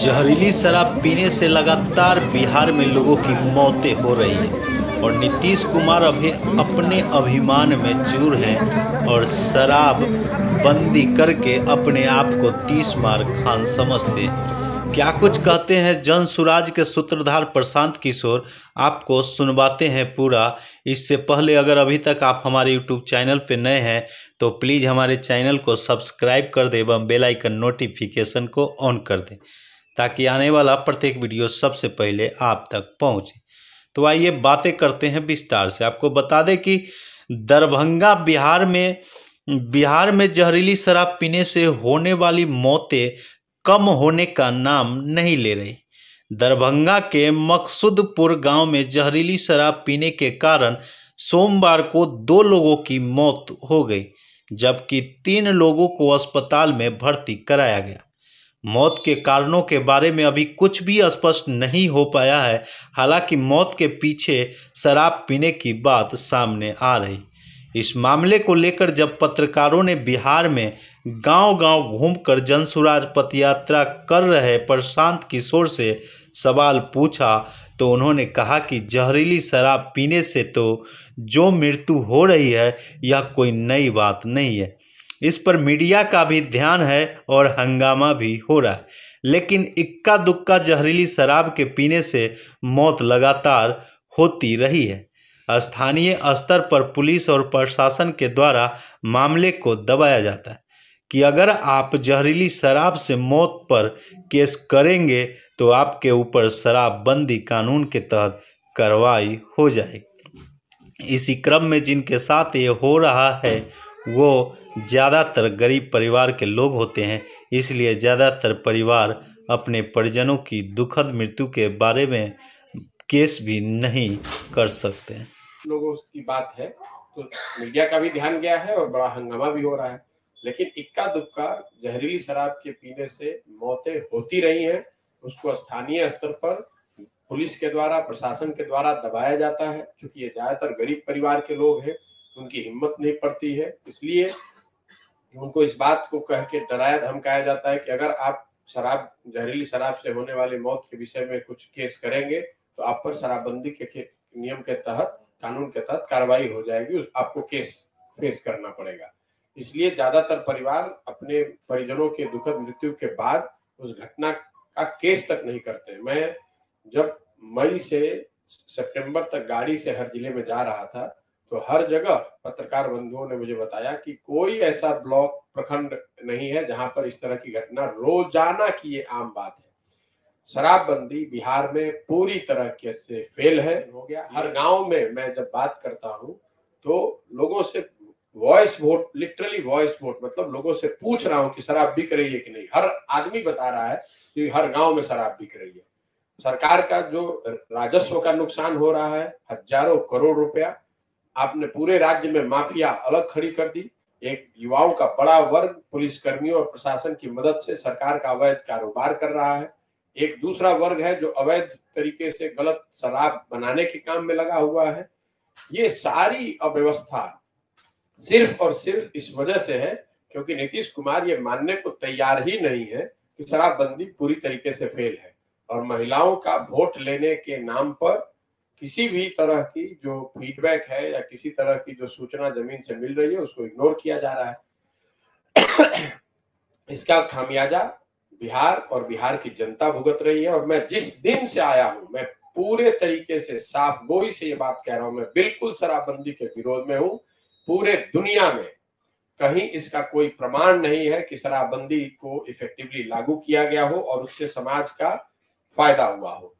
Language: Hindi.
जहरीली शराब पीने से लगातार बिहार में लोगों की मौतें हो रही हैं और नीतीश कुमार अभी अपने अभिमान में चूर हैं और शराब बंदी करके अपने आप को 30 मार खान समझते हैं। क्या कुछ कहते हैं जन सुराज के सूत्रधार प्रशांत किशोर, आपको सुनवाते हैं पूरा। इससे पहले अगर अभी तक आप हमारे यूट्यूब चैनल पर नए हैं तो प्लीज़ हमारे चैनल को सब्सक्राइब कर दें एवं बेल आइकन नोटिफिकेशन को ऑन कर दें ताकि आने वाला प्रत्येक वीडियो सबसे पहले आप तक पहुंचे। तो आइए बातें करते हैं विस्तार से। आपको बता दें कि दरभंगा बिहार में जहरीली शराब पीने से होने वाली मौतें कम होने का नाम नहीं ले रही। दरभंगा के मकसूदपुर गांव में जहरीली शराब पीने के कारण सोमवार को 2 लोगों की मौत हो गई, जबकि 3 लोगों को अस्पताल में भर्ती कराया गया। मौत के कारणों के बारे में अभी कुछ भी स्पष्ट नहीं हो पाया है। हालांकि मौत के पीछे शराब पीने की बात सामने आ रही। इस मामले को लेकर जब पत्रकारों ने बिहार में गांव-गांव घूमकर जनसुराज पदयात्रा कर रहे प्रशांत किशोर से सवाल पूछा तो उन्होंने कहा कि जहरीली शराब पीने से तो जो मृत्यु हो रही है यह कोई नई बात नहीं है। इस पर मीडिया का भी ध्यान है और हंगामा भी हो रहा है, लेकिन इक्का दुक्का जहरीली शराब के पीने से मौत लगातार होती रही है। स्थानीय स्तर पर पुलिस और प्रशासन के द्वारा मामले को दबाया जाता है कि अगर आप जहरीली शराब से मौत पर केस करेंगे तो आपके ऊपर शराबबंदी कानून के तहत कार्रवाई हो जाएगी। इसी क्रम में जिनके साथ ये हो रहा है वो ज़्यादातर गरीब परिवार के लोग होते हैं, इसलिए ज़्यादातर परिवार अपने परिजनों की दुखद मृत्यु के बारे में केस भी नहीं कर सकते हैं। लोगों की बात है तो मीडिया का भी ध्यान गया है और बड़ा हंगामा भी हो रहा है, लेकिन इक्का दुक्का जहरीली शराब के पीने से मौतें होती रही हैं। उसको स्थानीय स्तर पर पुलिस के द्वारा, प्रशासन के द्वारा दबाया जाता है। क्योंकि ये ज्यादातर गरीब परिवार के लोग हैं, उनकी हिम्मत नहीं पड़ती है, इसलिए उनको इस बात को कह के डराया धमकाया जाता है कि अगर आप जहरीली शराब से होने वाली मौत के विषय में कुछ केस करेंगे तो आप पर शराबबंदी के नियम के तहत, कानून के तहत कार्रवाई हो जाएगी, आपको केस फेस करना पड़ेगा। इसलिए ज्यादातर परिवार अपने परिजनों के दुखद मृत्यु के बाद उस घटना का केस तक नहीं करते। मैं जब मई से सितंबर तक गाड़ी से हर जिले में जा रहा था तो हर जगह पत्रकार बंधुओं ने मुझे बताया कि कोई ऐसा ब्लॉक, प्रखंड नहीं है जहां पर इस तरह की घटना रोजाना की ये आम बात है। शराबबंदी बिहार में पूरी तरह से फेल है, हो गया। हर गांव में मैं जब बात करता हूं तो लोगों से voice vote, literally voice vote, मतलब लोगों से पूछ रहा हूं कि शराब बिक रही है कि नहीं। हर आदमी बता रहा है कि हर गांव में शराब बिक रही है। सरकार का जो राजस्व का नुकसान हो रहा है, हजारों करोड़ रुपया, आपने पूरे राज्य में माफिया अलग खड़ी कर दी। एक युवाओं का बड़ा वर्ग पुलिस कर्मियों और प्रशासन की मदद से सरकार का अवैध कारोबार कर रहा है। एक दूसरा वर्ग है जो अवैध तरीके से गलत शराब बनाने के काम में लगा हुआ है। ये सारी अव्यवस्था सिर्फ और सिर्फ इस वजह से है क्योंकि नीतीश कुमार ये मानने को तैयार ही नहीं है कि शराबबंदी पूरी तरीके से फेल है और महिलाओं का वोट लेने के नाम पर किसी भी तरह की जो फीडबैक है या किसी तरह की जो सूचना जमीन से मिल रही है उसको इग्नोर किया जा रहा है। इसका खामियाजा बिहार और बिहार की जनता भुगत रही है। और मैं जिस दिन से आया हूं, मैं पूरे तरीके से साफ गोई से ये बात कह रहा हूं, मैं बिल्कुल शराबबंदी के विरोध में हूं। पूरे दुनिया में कहीं इसका कोई प्रमाण नहीं है कि शराबबंदी को इफेक्टिवली लागू किया गया हो और उससे समाज का फायदा हुआ हो।